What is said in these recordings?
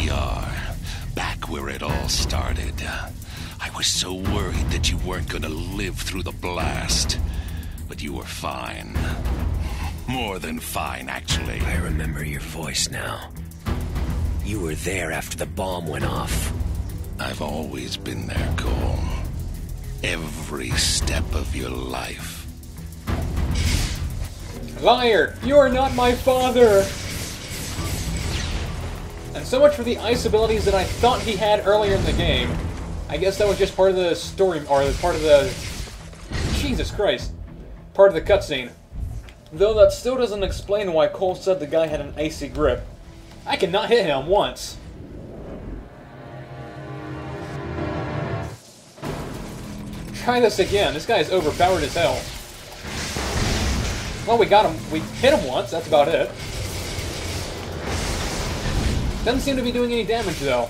we are, back where it all started. I was so worried that you weren't gonna live through the blast. But you were fine. More than fine, actually. I remember your voice now. You were there after the bomb went off. I've always been there, Cole. Every step of your life. Liar! You are not my father! And so much for the ice abilities that I thought he had earlier in the game. I guess that was just part of the story, or part of the... Jesus Christ. Part of the cutscene. Though that still doesn't explain why Cole said the guy had an icy grip. I cannot hit him once. Try this again. This guy is overpowered as hell. Well, we got him. We hit him once. That's about it. Doesn't seem to be doing any damage, though.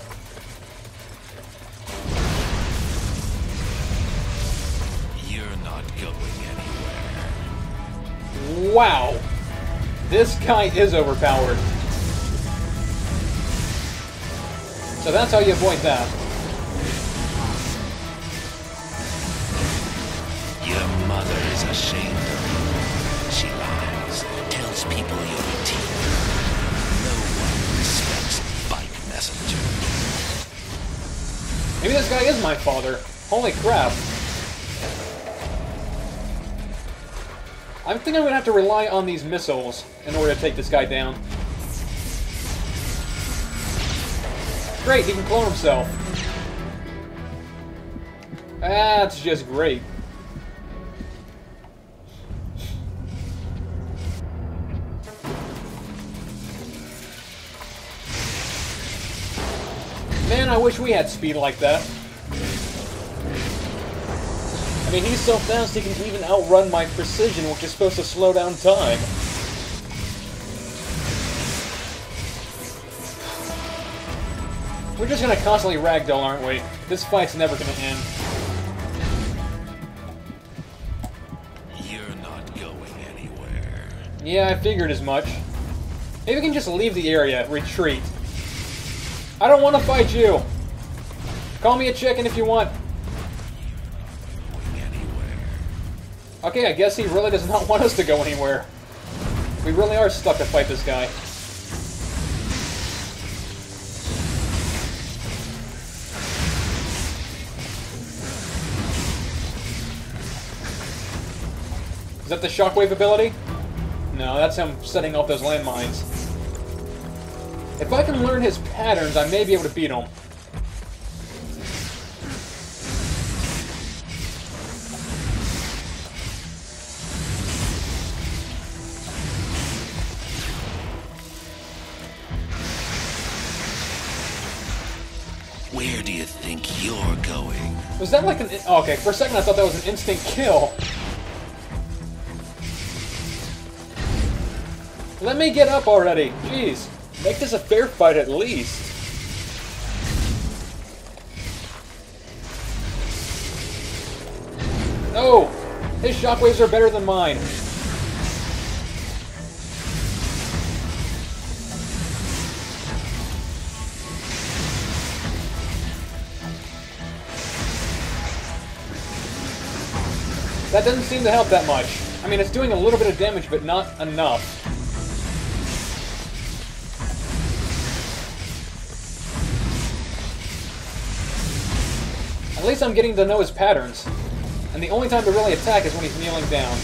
You're not going anywhere. Wow. This guy is overpowered. So that's how you avoid that. Your mother is ashamed of you. She lies, tells people you're a thief. No one respects bike messengers. Maybe this guy is my father. Holy crap. I think I'm going to have to rely on these missiles in order to take this guy down. Great, he can clone himself. That's just great. Man, I wish we had speed like that. I mean, he's so fast he can even outrun my precision, which is supposed to slow down time. We're just gonna constantly ragdoll, aren't we? This fight's never gonna end. You're not going anywhere. Yeah, I figured as much. Maybe we can just leave the area, retreat. I don't want to fight you! Call me a chicken if you want. Going anywhere. Okay, I guess he really does not want us to go anywhere. We really are stuck to fight this guy. Is that the shockwave ability? No, that's him setting off those landmines. If I can learn his patterns, I may be able to beat him. Where do you think you're going? Was that like an... Oh, okay, for a second I thought that was an instant kill. Let me get up already. Jeez. Make this a fair fight at least. No! His shockwaves are better than mine. That doesn't seem to help that much. I mean, it's doing a little bit of damage, but not enough. At least I'm getting to know his patterns. And the only time to really attack is when he's kneeling down.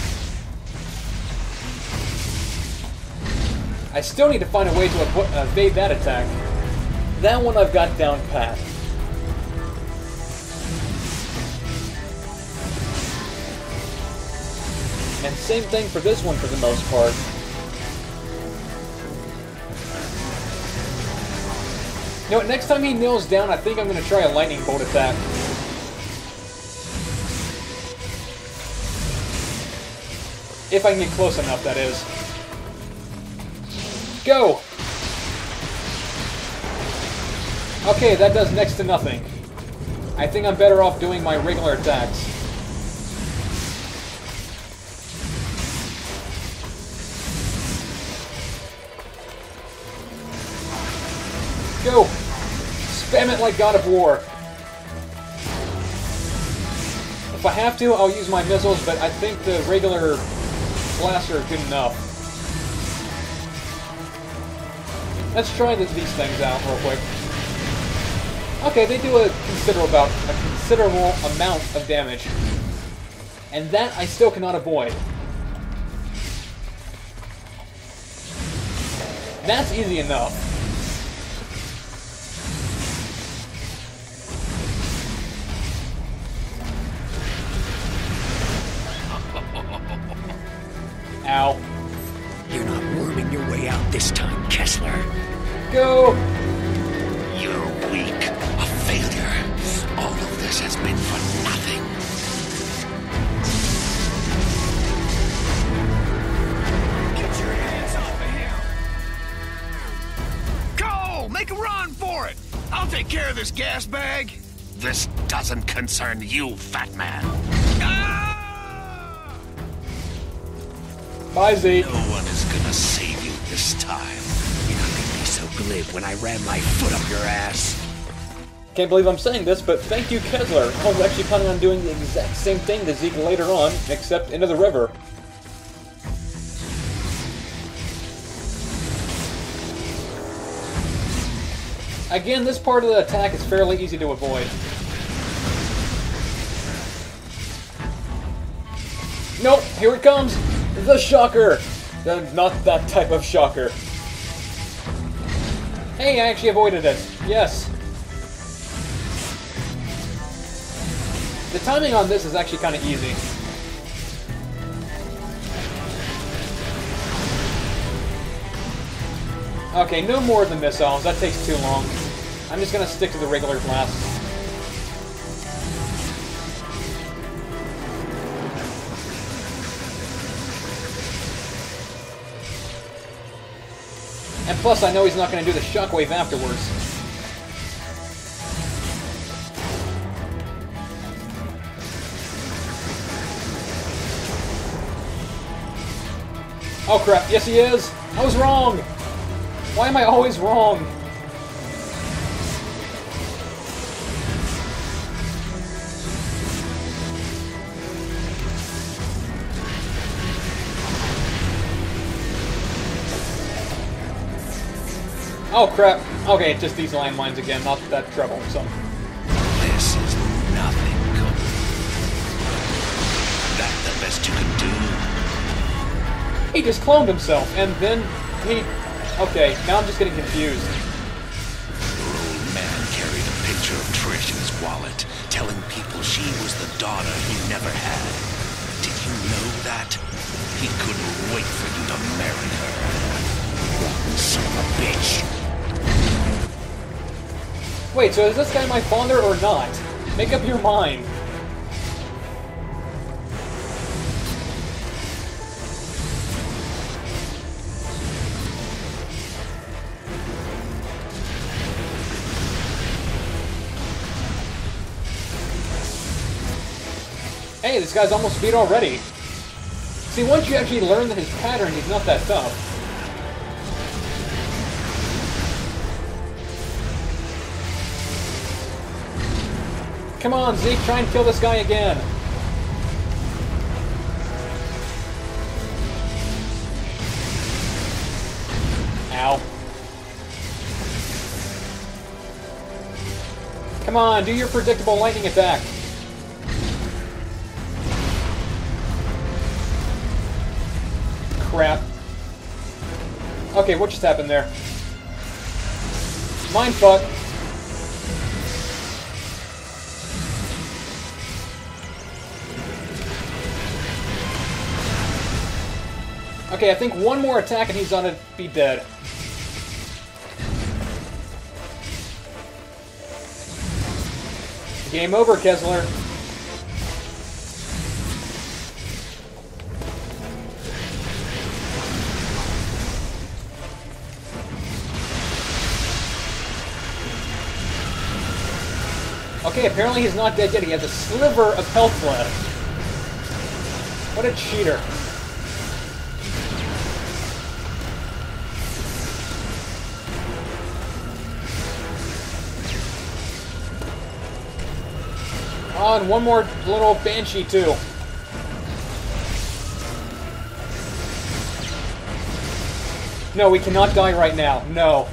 I still need to find a way to evade that attack. That one I've got down pat. And same thing for this one for the most part. You know what, next time he kneels down, I think I'm going to try a lightning bolt attack. If I can get close enough, that is. Go! Okay, that does next to nothing. I think I'm better off doing my regular attacks. Go! Spam it like God of War. If I have to, I'll use my missiles, but I think the regular blaster are good enough. Let's try these things out real quick. Okay, they do a considerable amount of damage. And that I still cannot avoid. That's easy enough. Ow. You're not worming your way out this time, Kessler. Go! You're weak. A failure. All of this has been for nothing. Get your hands off of him! Go! Make a run for it! I'll take care of this gas bag. This doesn't concern you, fat man. Ah! Bye, Z. No one is gonna save you this time. You're not gonna be so glib when I ram my foot up your ass. Can't believe I'm saying this, but thank you, Kessler. I was actually planning on doing the exact same thing to Zeke later on, except into the river. Again, this part of the attack is fairly easy to avoid. Nope, here it comes! The shocker! Not that type of shocker. Hey, I actually avoided it. Yes. The timing on this is actually kind of easy. Okay, no more than missiles. That takes too long. I'm just gonna stick to the regular blasts. And plus, I know he's not gonna do the shockwave afterwards. Oh crap, yes he is! I was wrong! Why am I always wrong? Oh crap. Okay, it's just these landmines again, not that troublesome. This is nothing, Cooper. That the best you can do? He just cloned himself, and then he... Okay, now I'm just getting confused. Your old man carried a picture of Trish in his wallet, telling people she was the daughter he never had. Did you know that? He couldn't wait for you to marry her. Son of a bitch. Wait, so is this guy my father or not? Make up your mind. Hey, this guy's almost beat already. See, once you actually learn his pattern, he's not that tough. Come on, Zeke, try and kill this guy again. Ow. Come on, do your predictable lightning attack. Crap. Okay, what just happened there? Mindfuck. Okay, I think one more attack and he's gonna be dead. Game over, Kessler. Okay, apparently he's not dead yet. He has a sliver of health left. What a cheater. Oh, and one more little Banshee, too. No, we cannot die right now. No.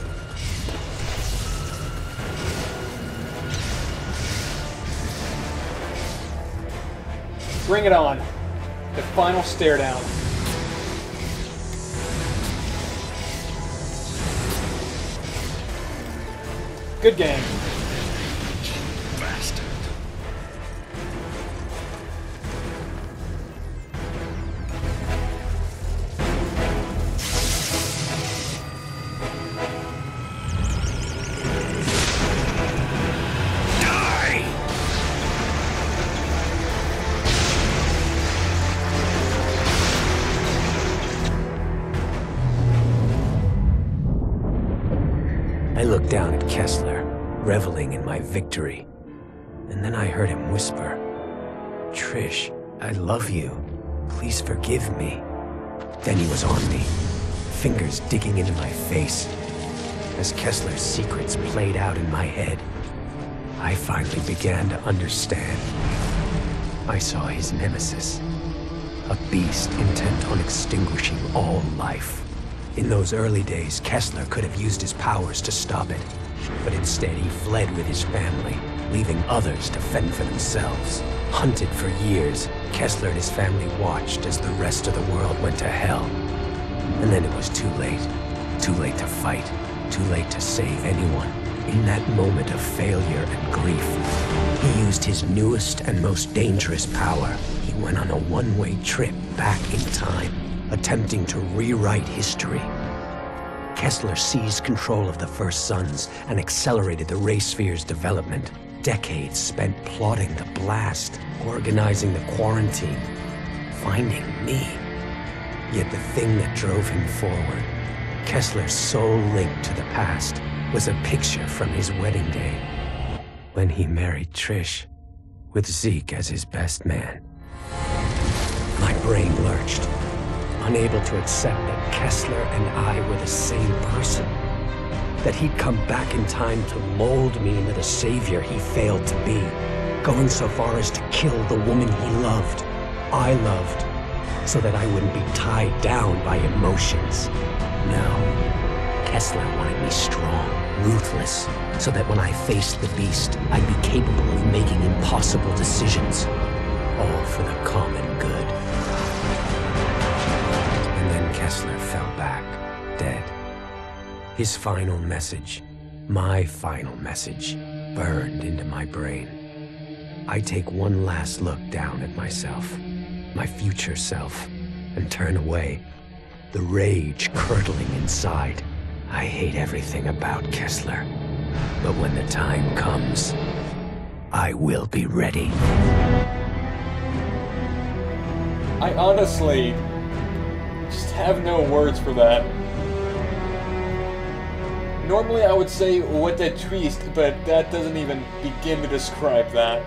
Bring it on. The final stare down. Good game. Bastard. I looked down at Kessler, reveling in my victory. And then I heard him whisper, "Trish, I love you. Please forgive me." Then he was on me, fingers digging into my face. As Kessler's secrets played out in my head, I finally began to understand. I saw his nemesis, a beast intent on extinguishing all life. In those early days, Kessler could have used his powers to stop it, but instead he fled with his family, leaving others to fend for themselves. Hunted for years, Kessler and his family watched as the rest of the world went to hell. And then it was too late. Too late to fight. Too late to save anyone. In that moment of failure and grief, he used his newest and most dangerous power. He went on a one-way trip back in time, attempting to rewrite history. Kessler seized control of the First Sons and accelerated the Ray Sphere's development. Decades spent plotting the blast, organizing the quarantine, finding me. Yet the thing that drove him forward, Kessler's sole link to the past, was a picture from his wedding day, when he married Trish, with Zeke as his best man. My brain lurched, unable to accept that Kessler and I were the same person. That he'd come back in time to mold me into the savior he failed to be, going so far as to kill the woman he loved, I loved, so that I wouldn't be tied down by emotions. No, Kessler wanted me strong, ruthless, so that when I faced the beast, I'd be capable of making impossible decisions, all for the common good. And then Kessler fell back, dead. His final message, my final message, burned into my brain. I take one last look down at myself, my future self, and turn away, the rage curdling inside. I hate everything about Kessler, but when the time comes, I will be ready. I honestly just have no words for that. Normally I would say, what a twist, but that doesn't even begin to describe that.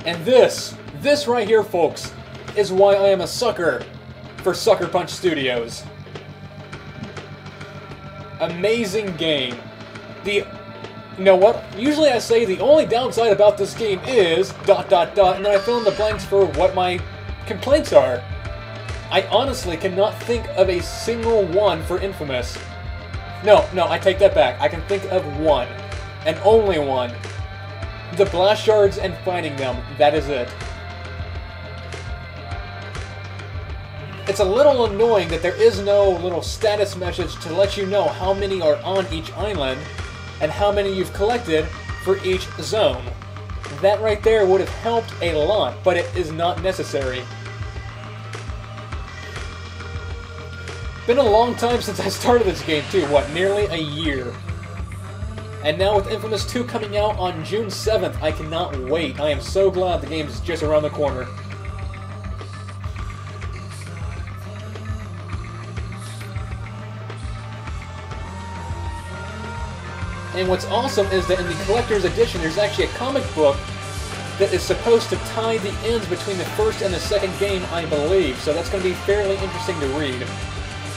And this right here, folks, is why I am a sucker for Sucker Punch Studios. Amazing game. You know what? Usually I say the only downside about this game is ... and then I fill in the blanks for what my complaints are. I honestly cannot think of a single one for InFamous. No, I take that back. I can think of one. And only one. The blast shards and finding them. That is it. It's a little annoying that there is no little status message to let you know how many are on each island and how many you've collected for each zone. That right there would have helped a lot, but it is not necessary. Been a long time since I started this game too, what, nearly a year. And now with InFamous 2 coming out on June 7th, I cannot wait. I am so glad the game is just around the corner. And what's awesome is that in the collector's edition, there's actually a comic book that is supposed to tie the ends between the first and the second game, I believe. So that's going to be fairly interesting to read.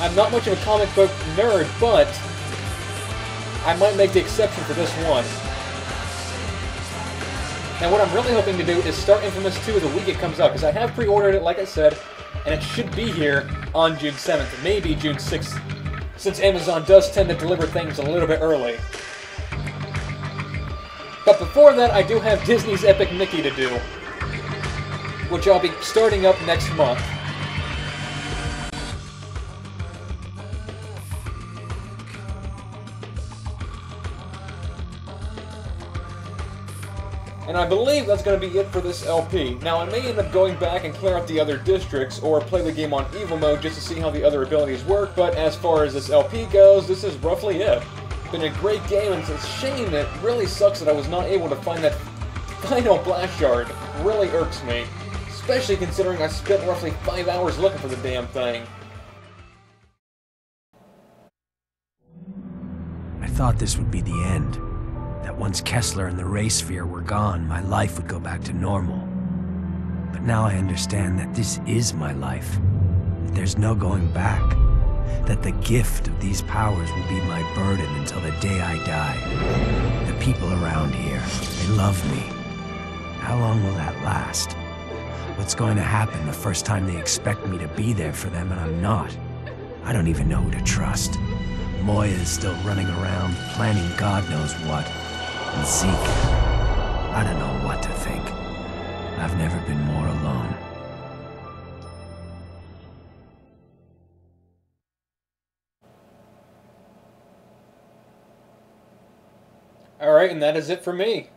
I'm not much of a comic book nerd, but I might make the exception for this one. Now what I'm really hoping to do is start InFamous 2 the week it comes out, because I have pre-ordered it, like I said, and it should be here on June 7th, maybe June 6th, since Amazon does tend to deliver things a little bit early. But before that, I do have Disney's Epic Mickey to do, which I'll be starting up next month. And I believe that's going to be it for this LP. Now, I may end up going back and clear out the other districts, or play the game on Evil Mode just to see how the other abilities work, but as far as this LP goes, this is roughly it. It's been a great game, and it's a shame that it really sucks that I was not able to find that final blast shard. It really irks me. Especially considering I spent roughly 5 hours looking for the damn thing. I thought this would be the end. That once Kessler and the Ray Sphere were gone, my life would go back to normal. But now I understand that this is my life. That there's no going back. That the gift of these powers will be my burden until the day I die. The people around here, they love me. How long will that last? What's going to happen the first time they expect me to be there for them and I'm not? I don't even know who to trust. Moya is still running around, planning God knows what. And Zeke, I don't know what to think. I've never been more alone. Alright, and that is it for me.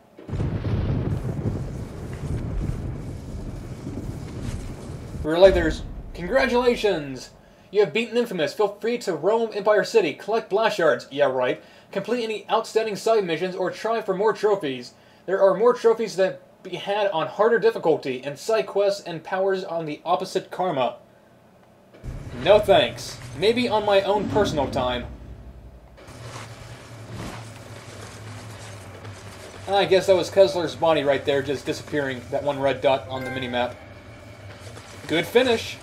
Really, there's... Congratulations! You have beaten InFamous. Feel free to roam Empire City, collect blast shards, yeah right, complete any outstanding side missions, or try for more trophies. There are more trophies that be had on harder difficulty, and side quests and powers on the opposite karma. No thanks. Maybe on my own personal time. I guess that was Kessler's body right there, just disappearing, that one red dot on the minimap. Good finish!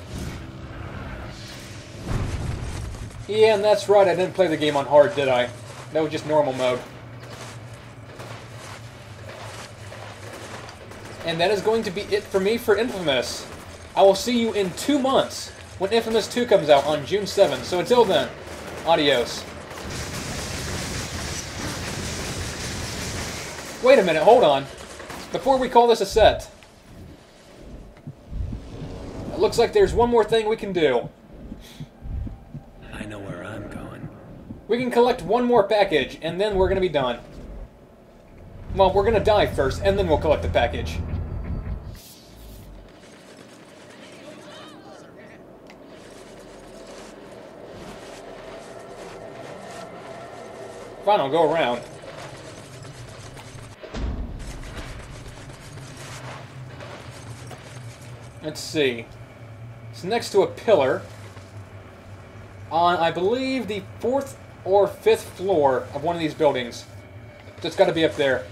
Yeah, and that's right, I didn't play the game on hard, did I? That was just normal mode. And that is going to be it for me for InFamous. I will see you in 2 months, when InFamous 2 comes out on June 7th. So until then, adios. Wait a minute, hold on. Before we call this a set, it looks like there's one more thing we can do. I know where I'm going. We can collect one more package, and then we're going to be done. Well, we're going to die first, and then we'll collect the package. Fine, I'll go around. Let's see. It's next to a pillar on, I believe, the 4th or 5th floor of one of these buildings. So it's got to be up there.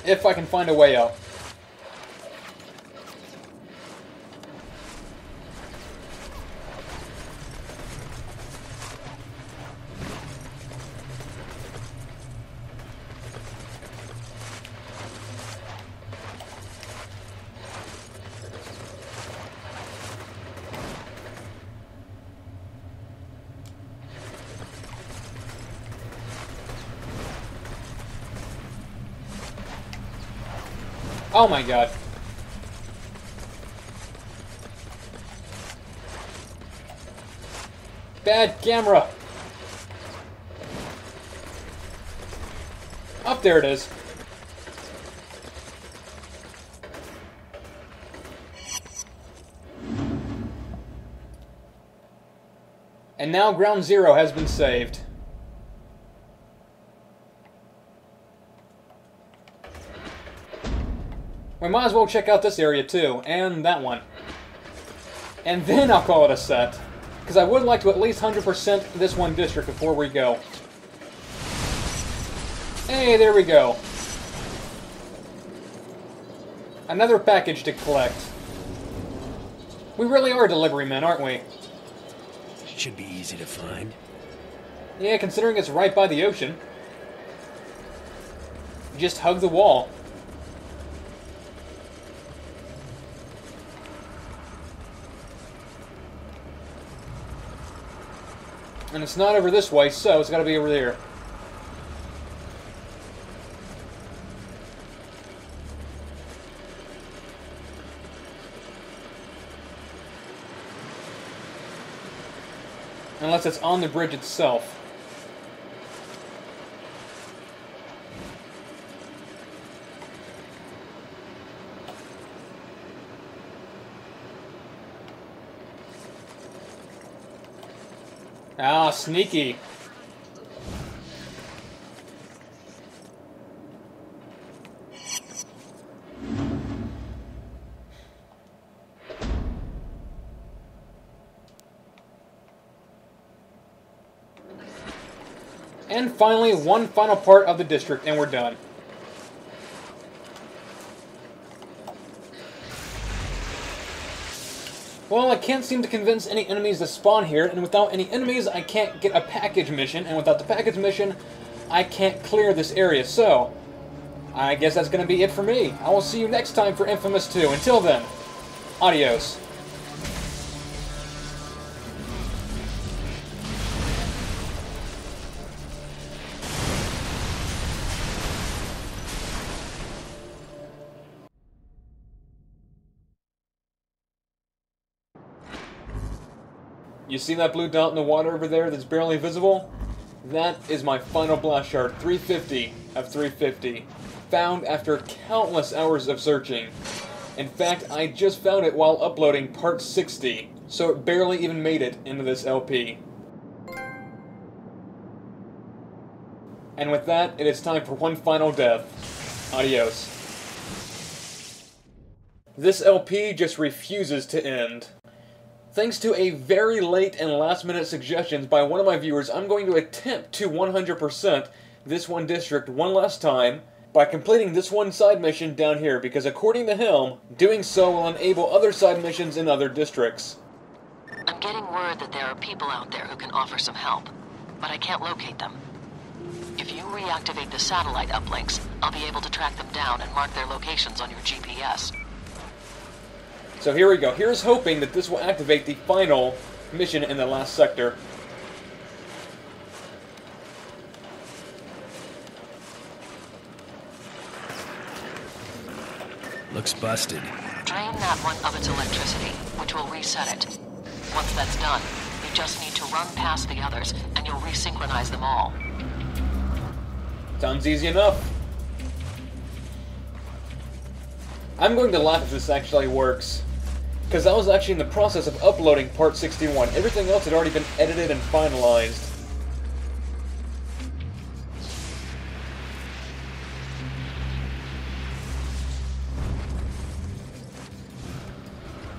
If I can find a way out. Oh my god. Bad camera. Up there it is. And now Ground Zero has been saved. We might as well check out this area too, and that one. And then I'll call it a set. Because I would like to at least 100% this one district before we go. Hey, there we go. Another package to collect. We really are delivery men, aren't we? Should be easy to find. Yeah, considering it's right by the ocean. Just hug the wall. And it's not over this way, so it's gotta be over there. Unless it's on the bridge itself. Ah, sneaky. And finally, one final part of the district, and we're done. Well, I can't seem to convince any enemies to spawn here, and without any enemies, I can't get a package mission, and without the package mission, I can't clear this area, so I guess that's going to be it for me. I will see you next time for Infamous 2. Until then, adios. You see that blue dot in the water over there that's barely visible? That is my final blast shard, 350 of 350, found after countless hours of searching. In fact, I just found it while uploading part 60, so it barely even made it into this LP. And with that, it is time for one final death. Adios. This LP just refuses to end. Thanks to a very late and last-minute suggestions by one of my viewers, I'm going to attempt to 100% this one district one last time by completing this one side mission down here, because according to him, doing so will enable other side missions in other districts. I'm getting word that there are people out there who can offer some help, but I can't locate them. If you reactivate the satellite uplinks, I'll be able to track them down and mark their locations on your GPS. So here we go. Here's hoping that this will activate the final mission in the last sector. Looks busted. Drain that one of its electricity, which will reset it. Once that's done, you just need to run past the others, and you'll resynchronize them all. Sounds easy enough. I'm going to laugh if this actually works, because I was actually in the process of uploading part 61. Everything else had already been edited and finalized.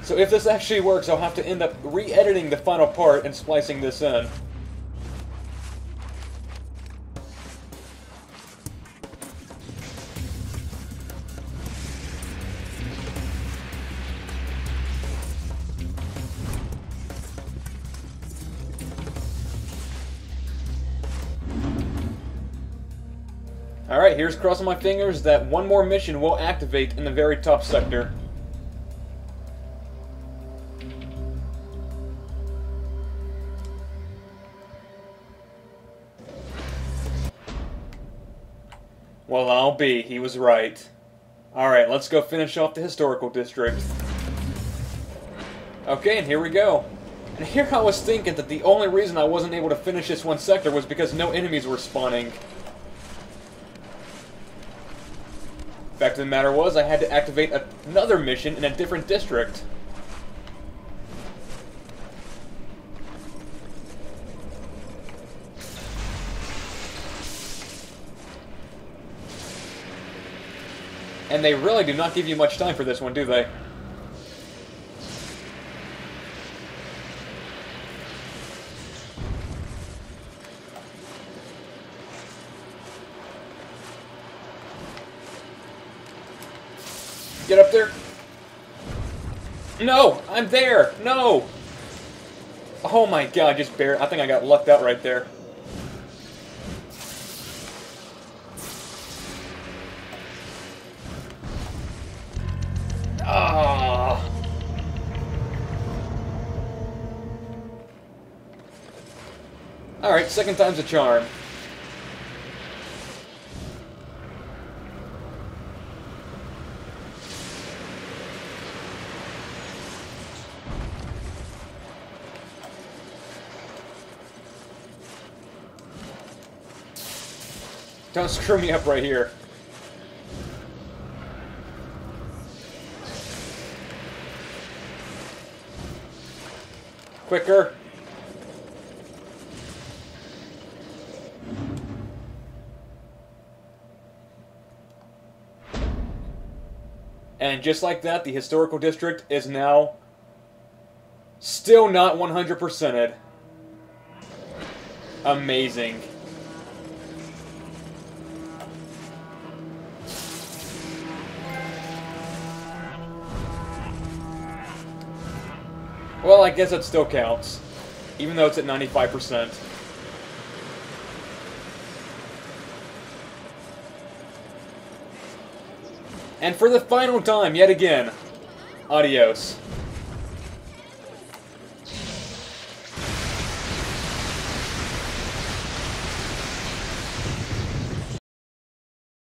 So if this actually works, I'll have to end up re-editing the final part and splicing this in. Alright, here's crossing my fingers that one more mission will activate in the very top sector. Well, I'll be. He was right. Alright, let's go finish off the historical district. Okay, and here we go. And here I was thinking that the only reason I wasn't able to finish this one sector was because no enemies were spawning. Fact of the matter was, I had to activate another mission in a different district. And they really do not give you much time for this one, do they? Get up there. No! I'm there! No! Oh my god, just barely. I think I got lucked out right there. Ah! Alright, second time's a charm. Don't screw me up right here. Quicker. And just like that, the historical district is now still not 100%ed. Amazing. Well, I guess it still counts, even though it's at 95%. And for the final time, yet again, adios.